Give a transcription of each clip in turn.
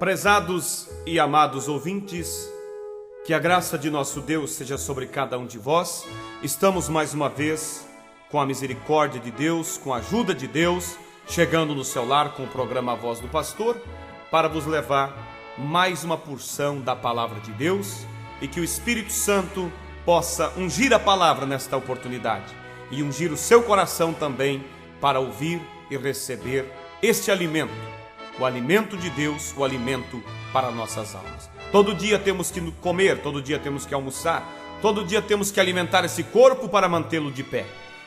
Prezados e amados ouvintes, que a graça de nosso Deus seja sobre cada um de vós. Estamos mais uma vez, com a misericórdia de Deus, com a ajuda de Deus, chegando no seu lar com o programa A Voz do Pastor, para vos levar mais uma porção da Palavra de Deus e que o Espírito Santo possa ungir a palavra nesta oportunidade e ungir o seu coração também para ouvir e receber este alimento, o alimento de Deus, o alimento para nossas almas. Todo dia temos que comer, todo dia temos que almoçar, todo dia temos que alimentar esse corpo para mantê-lo de pé.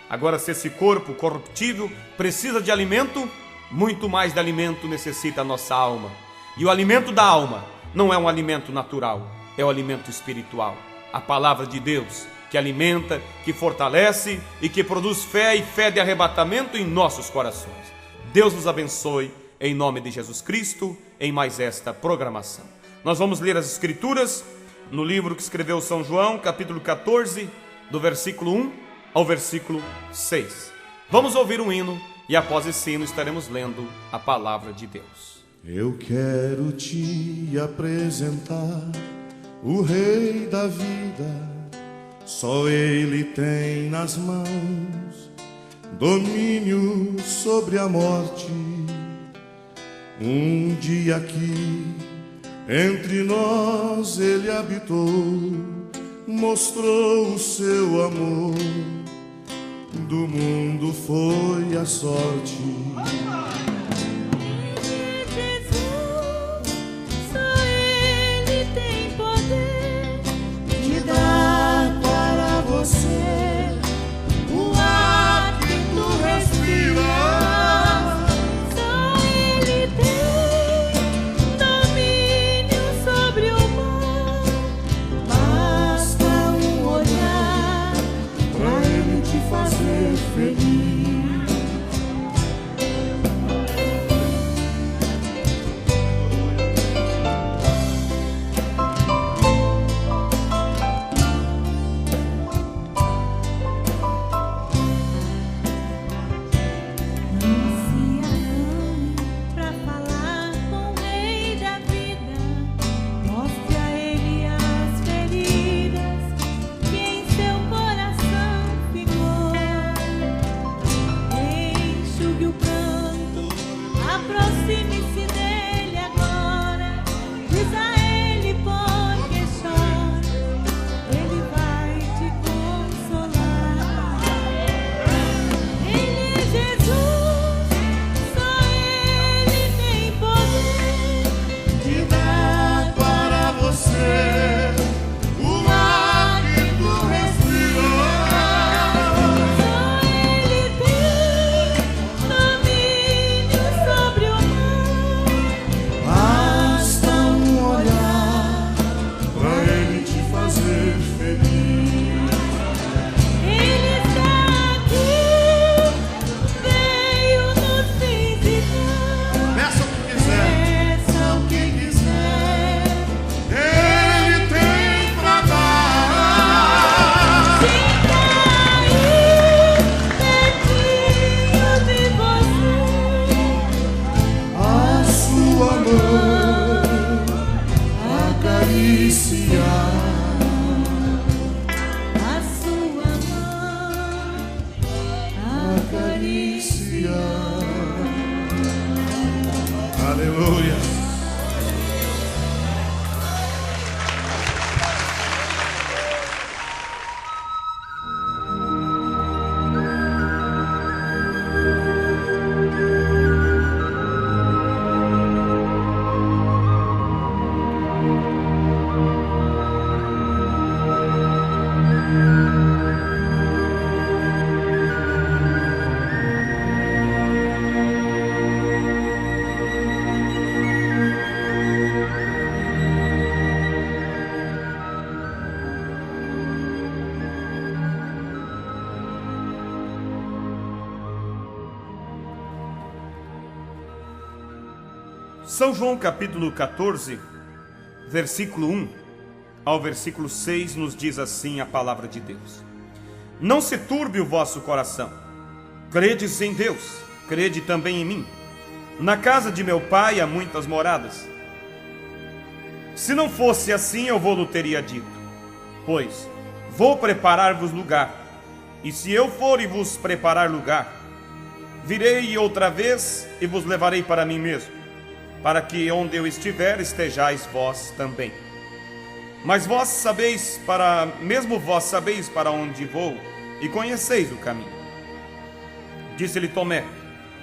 Agora, se esse corpo corruptível precisa de alimento, muito mais de alimento necessita a nossa alma. E o alimento da alma não é um alimento natural, é o alimento espiritual. A palavra de Deus, que alimenta, que fortalece e que produz fé e fé de arrebatamento em nossos corações. Deus nos abençoe, em nome de Jesus Cristo, em mais esta programação. Nós vamos ler as Escrituras no livro que escreveu São João, capítulo 14, do versículo 1 ao versículo 6. Vamos ouvir um hino e após esse hino estaremos lendo a palavra de Deus. Eu quero te apresentar o Rei da vida, só Ele tem nas mãos domínio sobre a morte. Um dia aqui entre nós Ele habitou, mostrou o seu amor, do mundo foi a sorte. Aleluia. São João capítulo 14, versículo 1 ao versículo 6 nos diz assim a palavra de Deus: Não se turbe o vosso coração, credes em Deus, crede também em mim. Na casa de meu pai há muitas moradas. Se não fosse assim, eu vou-lhe teria dito. Pois vou preparar-vos lugar. E se eu for e vos preparar lugar, virei outra vez e vos levarei para mim mesmo, para que onde eu estiver estejais vós também. Mas vós sabeis mesmo vós sabeis para onde vou e conheceis o caminho. Disse-lhe Tomé: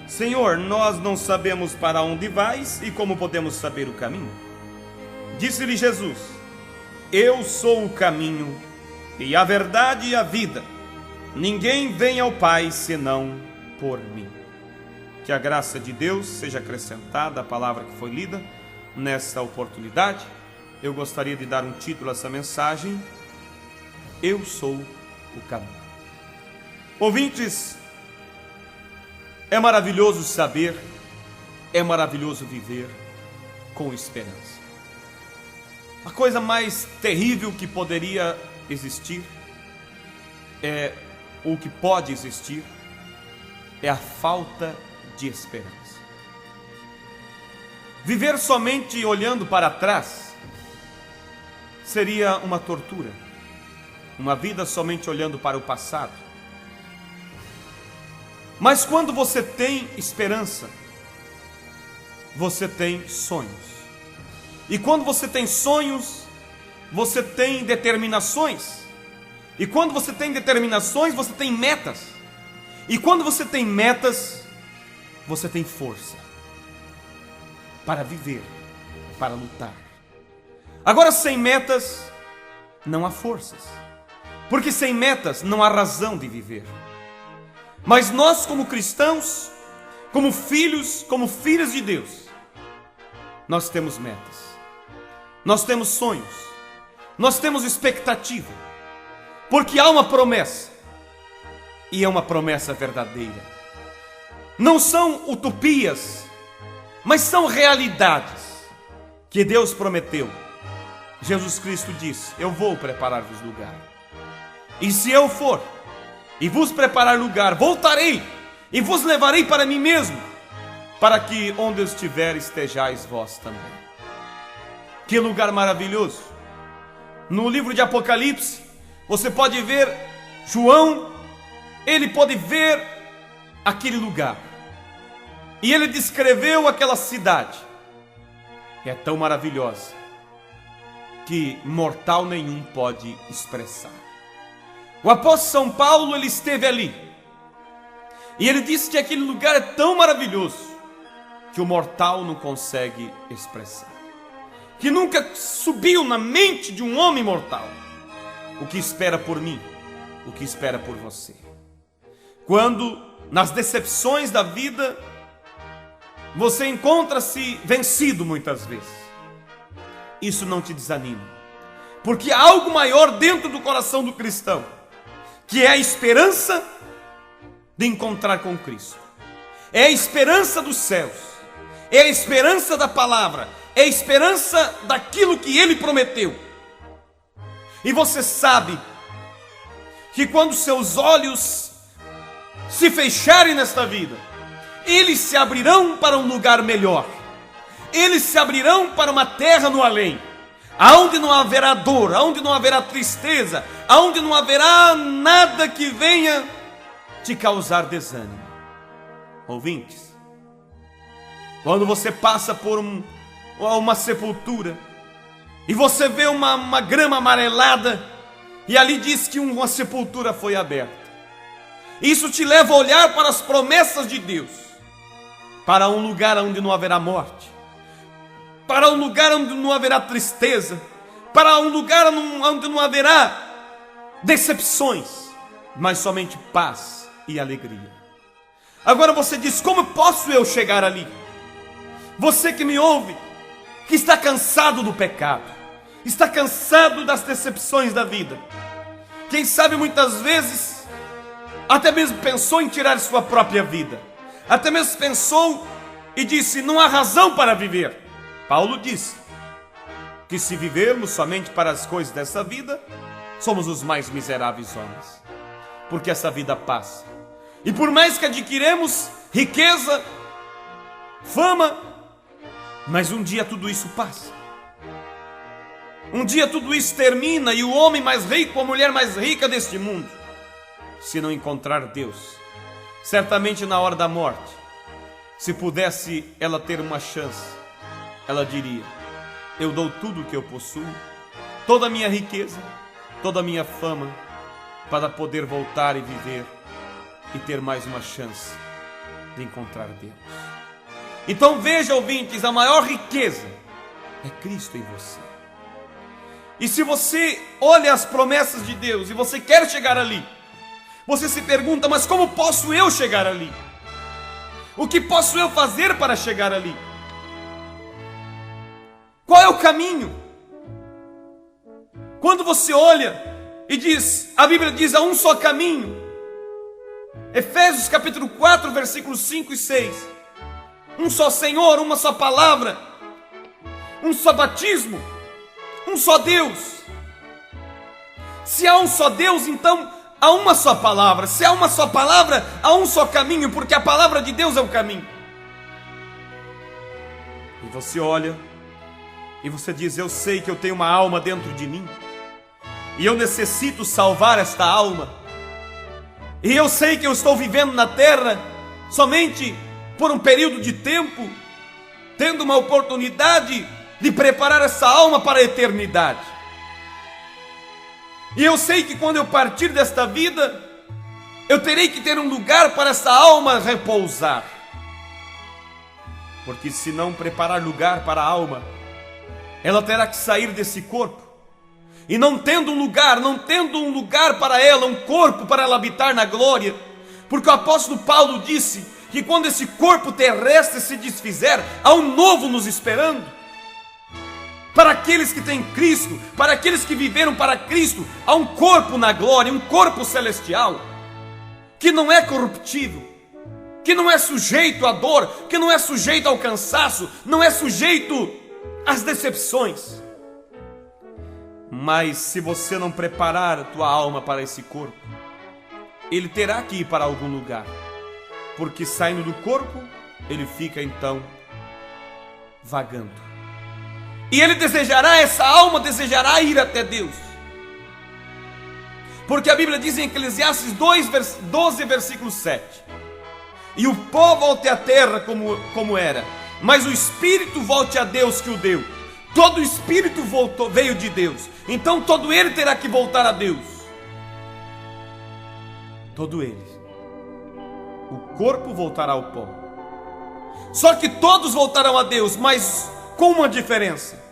Senhor, nós não sabemos para onde vais e como podemos saber o caminho? Disse-lhe Jesus: Eu sou o caminho e a verdade e a vida. Ninguém vem ao Pai senão por mim. Que a graça de Deus seja acrescentada à palavra que foi lida nesta oportunidade. Eu gostaria de dar um título a essa mensagem: Eu sou o caminho. Ouvintes, é maravilhoso saber, é maravilhoso viver com esperança. A coisa mais terrível que poderia existir o que pode existir é a falta de esperança. Viver somente olhando para trás seria uma tortura. Uma vida somente olhando para o passado. Mas quando você tem esperança, você tem sonhos. E quando você tem sonhos, você tem determinações. E quando você tem determinações, você tem metas. E quando você tem metas, você tem força para viver, para lutar. Agora, sem metas, não há forças. Porque sem metas, não há razão de viver. Mas nós, como cristãos, como filhos, como filhas de Deus, nós temos metas. Nós temos sonhos. Nós temos expectativa. Porque há uma promessa. E é uma promessa verdadeira. Não são utopias, mas são realidades que Deus prometeu. Jesus Cristo disse: Eu vou preparar-vos lugar. E se eu for e vos preparar lugar, voltarei e vos levarei para mim mesmo, para que onde eu estiver estejais vós também. Que lugar maravilhoso! No livro de Apocalipse, você pode ver João, ele pode ver aquele lugar. E ele descreveu aquela cidade. É tão maravilhosa que mortal nenhum pode expressar. O apóstolo São Paulo, ele esteve ali. E ele disse que aquele lugar é tão maravilhoso que o mortal não consegue expressar. Que nunca subiu na mente de um homem mortal o que espera por mim, o que espera por você. Quando nas decepções da vida você encontra-se vencido muitas vezes, isso não te desanima, porque há algo maior dentro do coração do cristão, que é a esperança de encontrar com Cristo. É a esperança dos céus, é a esperança da palavra, é a esperança daquilo que Ele prometeu. E você sabe que quando seus olhos se fecharem nesta vida, eles se abrirão para um lugar melhor. Eles se abrirão para uma terra no além, aonde não haverá dor, aonde não haverá tristeza, aonde não haverá nada que venha te causar desânimo. Ouvintes, quando você passa por uma sepultura e você vê uma grama amarelada e ali diz que uma sepultura foi aberta, isso te leva a olhar para as promessas de Deus, para um lugar onde não haverá morte, para um lugar onde não haverá tristeza, para um lugar onde não haverá decepções, mas somente paz e alegria. Agora você diz: como posso eu chegar ali? Você que me ouve, que está cansado do pecado, está cansado das decepções da vida, quem sabe muitas vezes até mesmo pensou em tirar sua própria vida, até mesmo pensou e disse: não há razão para viver. Paulo disse que se vivermos somente para as coisas dessa vida, somos os mais miseráveis homens, porque essa vida passa, e por mais que adquiremos riqueza, fama, mas um dia tudo isso passa. Um dia tudo isso termina e o homem mais rico, a mulher mais rica deste mundo, se não encontrar Deus, certamente na hora da morte, se pudesse ela ter uma chance, ela diria: eu dou tudo o que eu possuo, toda a minha riqueza, toda a minha fama, para poder voltar e viver e ter mais uma chance de encontrar Deus. Então veja, ouvintes, a maior riqueza é Cristo em você. E se você olha as promessas de Deus e você quer chegar ali, você se pergunta: mas como posso eu chegar ali? O que posso eu fazer para chegar ali? Qual é o caminho? Quando você olha e diz, a Bíblia diz, há um só caminho. Efésios capítulo 4, versículos 5 e 6. Um só Senhor, uma só palavra, um só batismo, um só Deus. Se há um só Deus, então há uma só palavra. Se há uma só palavra, há um só caminho, porque a palavra de Deus é o caminho. E você olha e você diz: eu sei que eu tenho uma alma dentro de mim, e eu necessito salvar esta alma. E eu sei que eu estou vivendo na terra somente por um período de tempo, tendo uma oportunidade de preparar essa alma para a eternidade. E eu sei que quando eu partir desta vida, eu terei que ter um lugar para essa alma repousar. Porque se não preparar lugar para a alma, ela terá que sair desse corpo. E não tendo um lugar para ela, um corpo para ela habitar na glória, porque o apóstolo Paulo disse que quando esse corpo terrestre se desfizer, há um novo nos esperando. Para aqueles que têm Cristo, para aqueles que viveram para Cristo, há um corpo na glória, um corpo celestial, que não é corruptível, que não é sujeito à dor, que não é sujeito ao cansaço, não é sujeito às decepções. Mas se você não preparar a tua alma para esse corpo, ele terá que ir para algum lugar, porque saindo do corpo, ele fica então vagando. E ele desejará, essa alma desejará ir até Deus. Porque a Bíblia diz em Eclesiastes 12, versículo 7: e o pó volte à terra como era, mas o espírito volte a Deus que o deu. Todo o espírito veio de Deus, então todo ele terá que voltar a Deus. Todo ele. O corpo voltará ao pó. Só que todos voltarão a Deus, mas com uma diferença: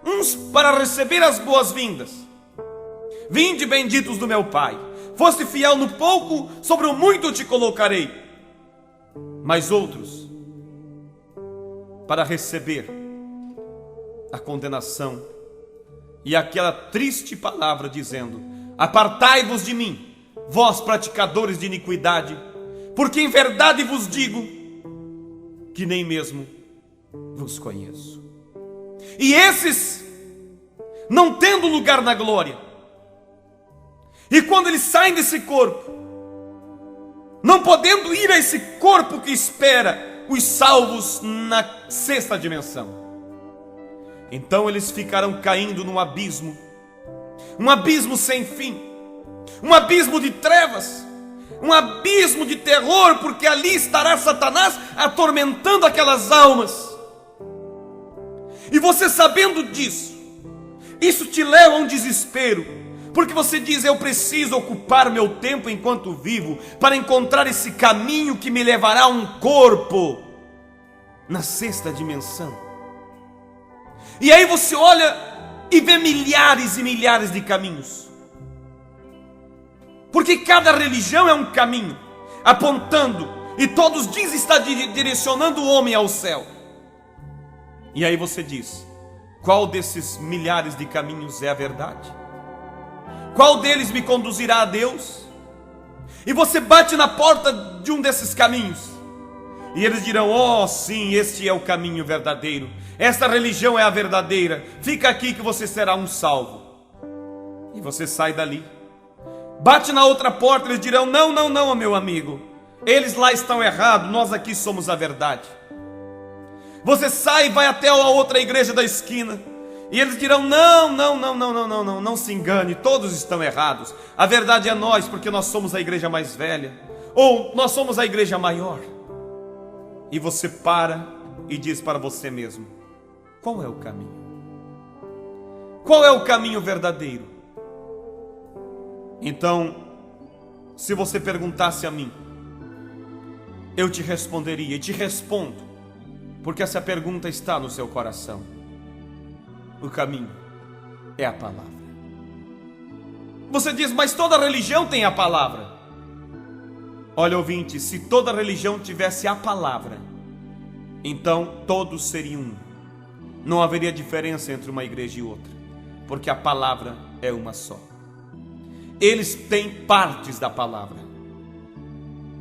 uns para receber as boas-vindas. Vinde, benditos do meu Pai, foste fiel no pouco, sobre o muito te colocarei. Mas outros para receber a condenação e aquela triste palavra dizendo: apartai-vos de mim, vós praticadores de iniquidade, porque em verdade vos digo que nem mesmo vos conheço. E esses, não tendo lugar na glória, e quando eles saem desse corpo, não podendo ir a esse corpo que espera os salvos na sexta dimensão, então eles ficarão caindo num abismo, um abismo sem fim, um abismo de trevas, um abismo de terror, porque ali estará Satanás atormentando aquelas almas. E você sabendo disso, isso te leva a um desespero, porque você diz: eu preciso ocupar meu tempo enquanto vivo para encontrar esse caminho que me levará a um corpo na sexta dimensão. E aí você olha e vê milhares e milhares de caminhos, porque cada religião é um caminho apontando, e todos dizem estar direcionando o homem ao céu. E aí você diz: qual desses milhares de caminhos é a verdade? Qual deles me conduzirá a Deus? E você bate na porta de um desses caminhos, e eles dirão: oh sim, este é o caminho verdadeiro, esta religião é a verdadeira, fica aqui que você será um salvo. E você sai dali, bate na outra porta, eles dirão: não, não, não, meu amigo, eles lá estão errados, nós aqui somos a verdade. Você sai e vai até a outra igreja da esquina, E eles dirão: não se engane, todos estão errados. A verdade é nós, porque nós somos a igreja mais velha, ou nós somos a igreja maior. E você para e diz para você mesmo: qual é o caminho? Qual é o caminho verdadeiro? Então, se você perguntasse a mim, eu te responderia, e te respondo, porque essa pergunta está no seu coração. O caminho é a palavra. Você diz: mas toda religião tem a palavra. Olha, ouvinte, se toda religião tivesse a palavra, então todos seriam um. Não haveria diferença entre uma igreja e outra, porque a palavra é uma só. Eles têm partes da palavra,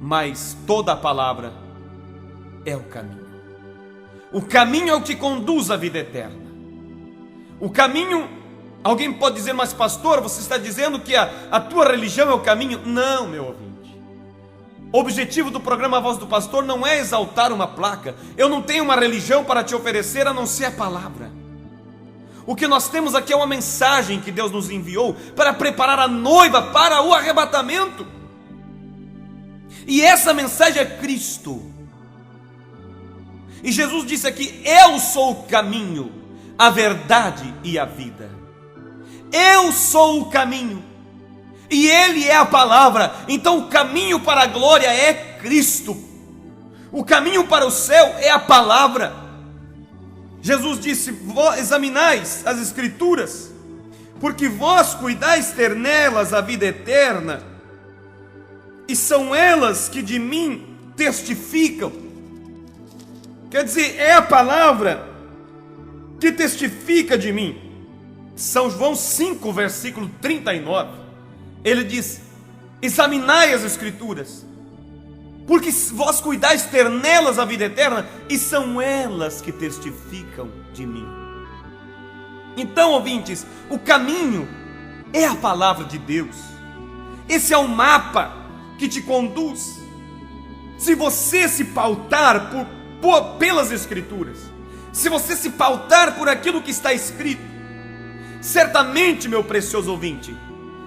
mas toda a palavra é o caminho. O caminho é o que conduz à vida eterna. O caminho, alguém pode dizer: mas pastor, você está dizendo que a tua religião é o caminho? Não, meu ouvinte. O objetivo do programa Voz do Pastor não é exaltar uma placa. Eu não tenho uma religião para te oferecer a não ser a palavra. O que nós temos aqui é uma mensagem que Deus nos enviou para preparar a noiva para o arrebatamento. E essa mensagem é Cristo. E Jesus disse aqui: eu sou o caminho, a verdade e a vida. Eu sou o caminho, e Ele é a palavra. Então o caminho para a glória é Cristo. O caminho para o céu é a palavra. Jesus disse: examinais as Escrituras, porque vós cuidais ter nelas a vida eterna, e são elas que de mim testificam. Quer dizer, é a palavra que testifica de mim. São João 5, versículo 39. Ele diz: examinai as Escrituras, porque vós cuidais ter nelas a vida eterna, e são elas que testificam de mim. Então, ouvintes, o caminho é a palavra de Deus. Esse é o mapa que te conduz. Se você se pautar pelas Escrituras, se você se pautar por aquilo que está escrito, certamente, meu precioso ouvinte,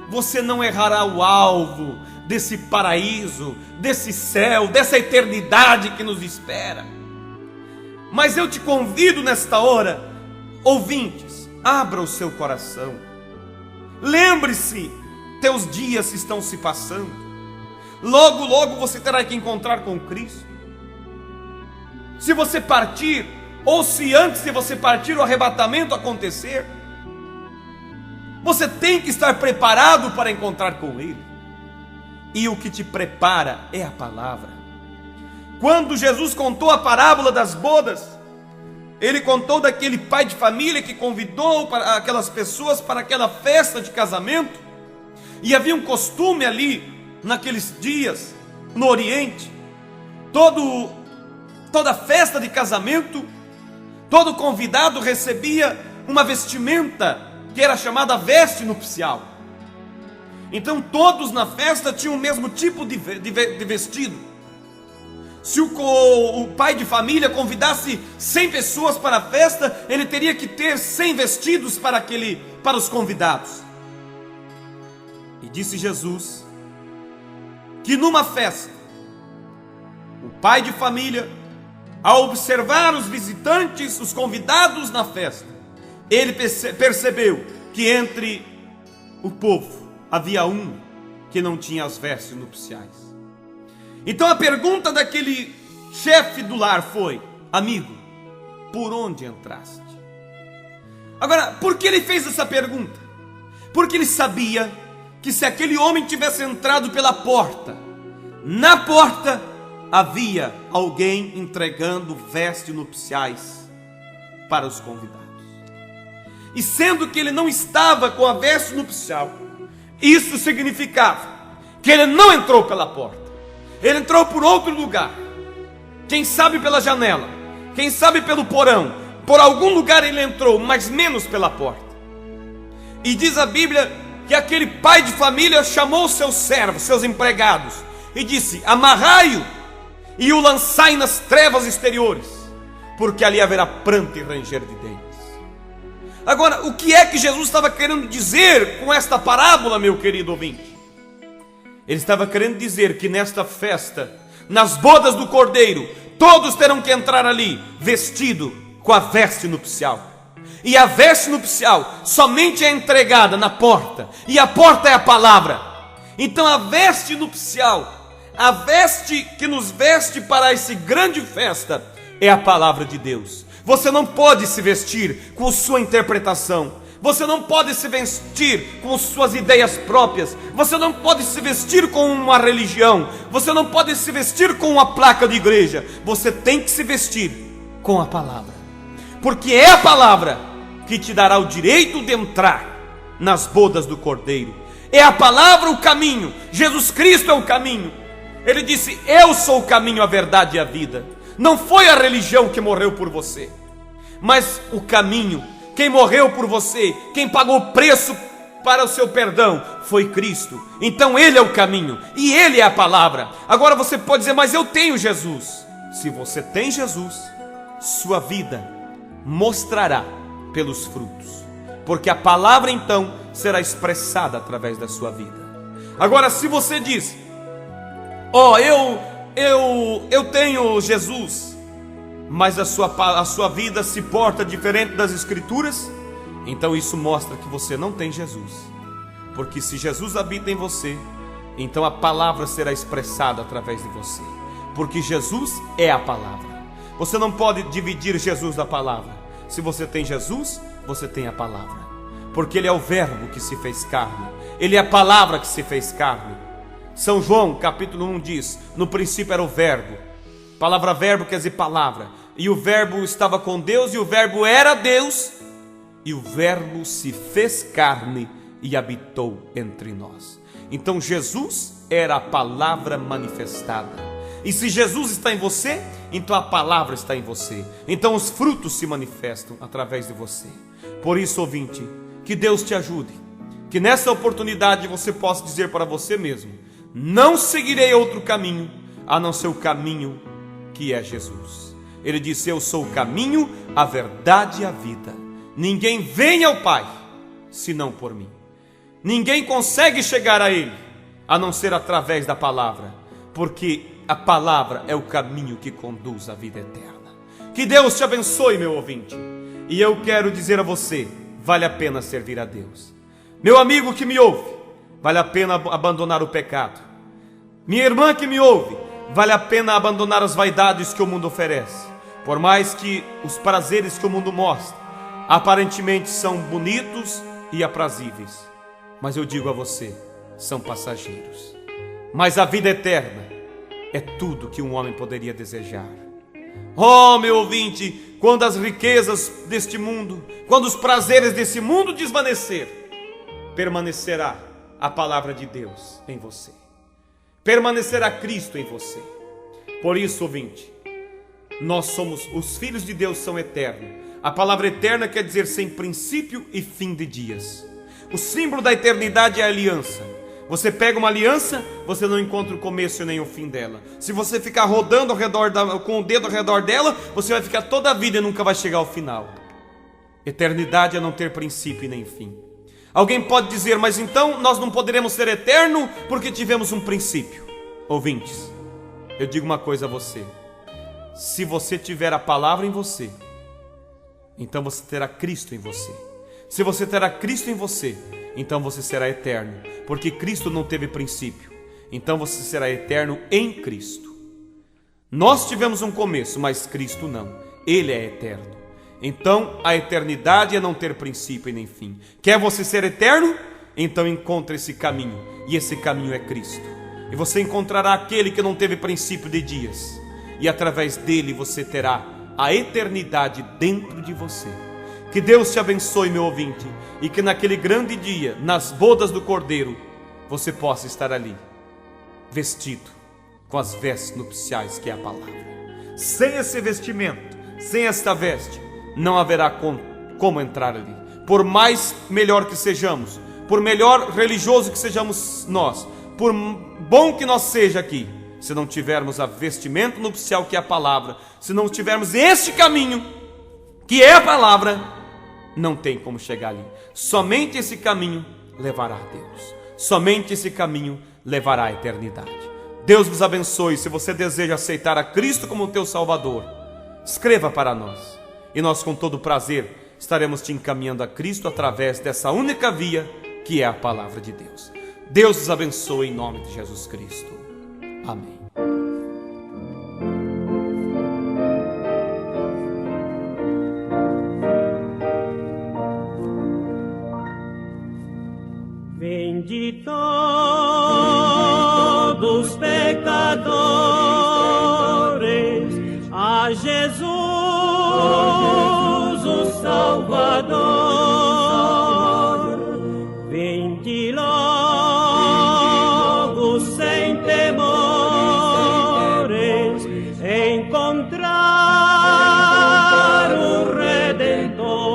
você não errará o alvo desse paraíso, desse céu, dessa eternidade que nos espera. Mas eu te convido nesta hora, ouvintes, abra o seu coração. Lembre-se, teus dias estão se passando. Logo, logo você terá que encontrar com Cristo. Se você partir, ou se antes de você partir o arrebatamento acontecer, você tem que estar preparado para encontrar com Ele. E o que te prepara é a palavra. Quando Jesus contou a parábola das bodas, Ele contou daquele pai de família que convidou aquelas pessoas para aquela festa de casamento. E havia um costume ali, naqueles dias, no Oriente, toda festa de casamento, todo convidado recebia uma vestimenta que era chamada veste nupcial. Então todos na festa tinham o mesmo tipo de vestido. Se o pai de família convidasse 100 pessoas para a festa, ele teria que ter 100 vestidos para os convidados. E disse Jesus que numa festa, o pai de família, ao observar os visitantes, os convidados na festa, ele percebeu que entre o povo havia um que não tinha as vestes nupciais. Então a pergunta daquele chefe do lar foi: amigo, por onde entraste? Agora, por que ele fez essa pergunta? Porque ele sabia que se aquele homem tivesse entrado pela porta, na porta havia alguém entregando vestes nupciais para os convidados. E sendo que ele não estava com a veste nupcial, isso significava que ele não entrou pela porta, ele entrou por outro lugar. Quem sabe pela janela, quem sabe pelo porão, por algum lugar ele entrou, mas menos pela porta. E diz a Bíblia que aquele pai de família chamou seus servos, seus empregados, e disse: amarrai-o e o lançai nas trevas exteriores, porque ali haverá pranto e ranger de dentes. Agora, o que é que Jesus estava querendo dizer com esta parábola, meu querido ouvinte? Ele estava querendo dizer que nesta festa, nas bodas do Cordeiro, todos terão que entrar ali vestido com a veste nupcial. E a veste nupcial somente é entregada na porta, e a porta é a palavra. Então a veste nupcial, a veste que nos veste para essa grande festa, é a palavra de Deus. Você não pode se vestir com sua interpretação. Você não pode se vestir com suas ideias próprias. Você não pode se vestir com uma religião. Você não pode se vestir com uma placa de igreja. Você tem que se vestir com a palavra, porque é a palavra que te dará o direito de entrar nas bodas do Cordeiro. É a palavra o caminho. Jesus Cristo é o caminho. Ele disse: eu sou o caminho, a verdade e a vida. Não foi a religião que morreu por você, mas o caminho. Quem morreu por você, quem pagou o preço para o seu perdão, foi Cristo. Então Ele é o caminho e Ele é a palavra. Agora você pode dizer: mas eu tenho Jesus. Se você tem Jesus, sua vida mostrará pelos frutos, porque a palavra então será expressada através da sua vida. Agora, se você diz: eu tenho Jesus, mas a sua vida se porta diferente das Escrituras, então isso mostra que você não tem Jesus. Porque se Jesus habita em você, então a palavra será expressada através de você, porque Jesus é a palavra. Você não pode dividir Jesus da palavra. Se você tem Jesus, você tem a palavra, porque Ele é o verbo que se fez carne, Ele é a palavra que se fez carne. São João capítulo 1 diz: no princípio era o verbo. Palavra verbo quer dizer palavra. E o verbo estava com Deus, e o verbo era Deus, e o verbo se fez carne e habitou entre nós. Então Jesus era a palavra manifestada. E se Jesus está em você, então a palavra está em você. Então os frutos se manifestam através de você. Por isso, ouvinte, que Deus te ajude, que nessa oportunidade você possa dizer para você mesmo: não seguirei outro caminho a não ser o caminho que é Jesus. Ele disse: eu sou o caminho, a verdade e a vida. Ninguém vem ao Pai senão por mim. Ninguém consegue chegar a Ele a não ser através da palavra, porque a palavra é o caminho que conduz à vida eterna. Que Deus te abençoe, meu ouvinte. E eu quero dizer a você: vale a pena servir a Deus. Meu amigo que me ouve, vale a pena abandonar o pecado. Minha irmã que me ouve, vale a pena abandonar as vaidades que o mundo oferece. Por mais que os prazeres que o mundo mostra aparentemente são bonitos e aprazíveis, mas eu digo a você, são passageiros. Mas a vida eterna é tudo que um homem poderia desejar. Oh, meu ouvinte, quando as riquezas deste mundo, quando os prazeres desse mundo desvanecer, permanecerá a palavra de Deus em você, permanecerá Cristo em você. Por isso, ouvinte, nós somos, os filhos de Deus são eternos. A palavra eterna quer dizer sem princípio e fim de dias. O símbolo da eternidade é a aliança. Você pega uma aliança, você não encontra o começo nem o fim dela. Se você ficar rodando ao redor com o dedo ao redor dela, você vai ficar toda a vida e nunca vai chegar ao final. Eternidade é não ter princípio e nem fim. Alguém pode dizer: mas então nós não poderemos ser eterno porque tivemos um princípio. Ouvintes, eu digo uma coisa a você: se você tiver a palavra em você, então você terá Cristo em você. Se você terá Cristo em você, então você será eterno, porque Cristo não teve princípio. Então você será eterno em Cristo. Nós tivemos um começo, mas Cristo não. Ele é eterno. Então a eternidade é não ter princípio e nem fim. Quer você ser eterno? Então encontre esse caminho, e esse caminho é Cristo. E você encontrará aquele que não teve princípio de dias, e através dele você terá a eternidade dentro de você. Que Deus te abençoe, meu ouvinte, e que naquele grande dia, nas bodas do Cordeiro, você possa estar ali, vestido com as vestes nupciais que é a palavra. Sem esse vestimento, sem esta veste, não haverá como entrar ali. Por mais melhor que sejamos, por melhor religioso que sejamos nós, por bom que nós seja aqui, se não tivermos a vestimenta nupcial que é a palavra, se não tivermos este caminho que é a palavra, não tem como chegar ali. Somente esse caminho levará a Deus. Somente esse caminho levará à eternidade. Deus vos abençoe. Se você deseja aceitar a Cristo como teu Salvador, escreva para nós e nós com todo prazer estaremos te encaminhando a Cristo através dessa única via que é a palavra de Deus. Deus vos abençoe em nome de Jesus Cristo. Amém. Vinde todos pecadores a Jesus o Salvador. Vinde logo sem temores encontrar o Redentor.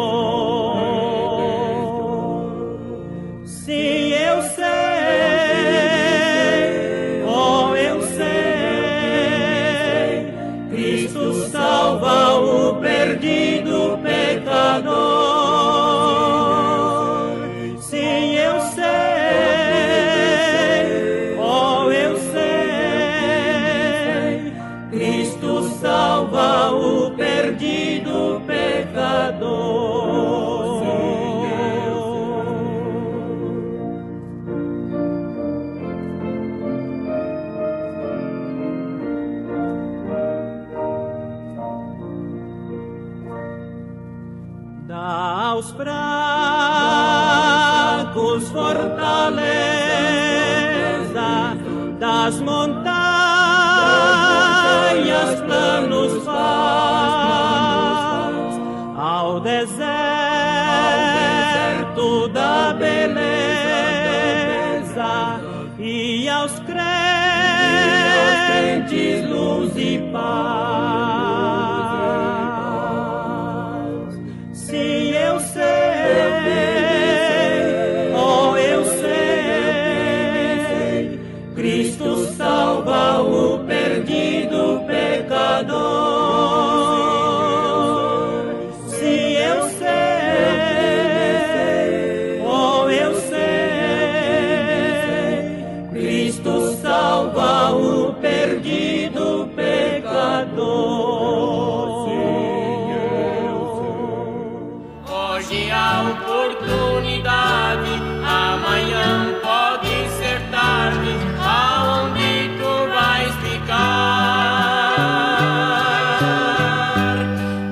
Salva o perdido pecador. Sim, eu sei, oh, eu sei, Cristo salva o perdido pecador. Dá aos fracos fortaleza, das montanhas planos faz, ao deserto da beleza e aos crentes luz e paz. Sim, eu sei, oh, eu sei, Cristo salva o perdido pecador. Sim, eu sei, oh, eu sei, Cristo salva o perdido pecador. Hoje há oportunidade, amanhã pode ser tarde, aonde tu vais ficar.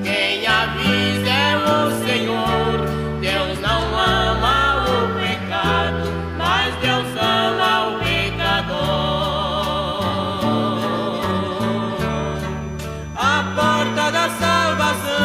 Quem avisa é o Senhor, Deus não ama o pecado, mas Deus ama o pecador. A porta da salvação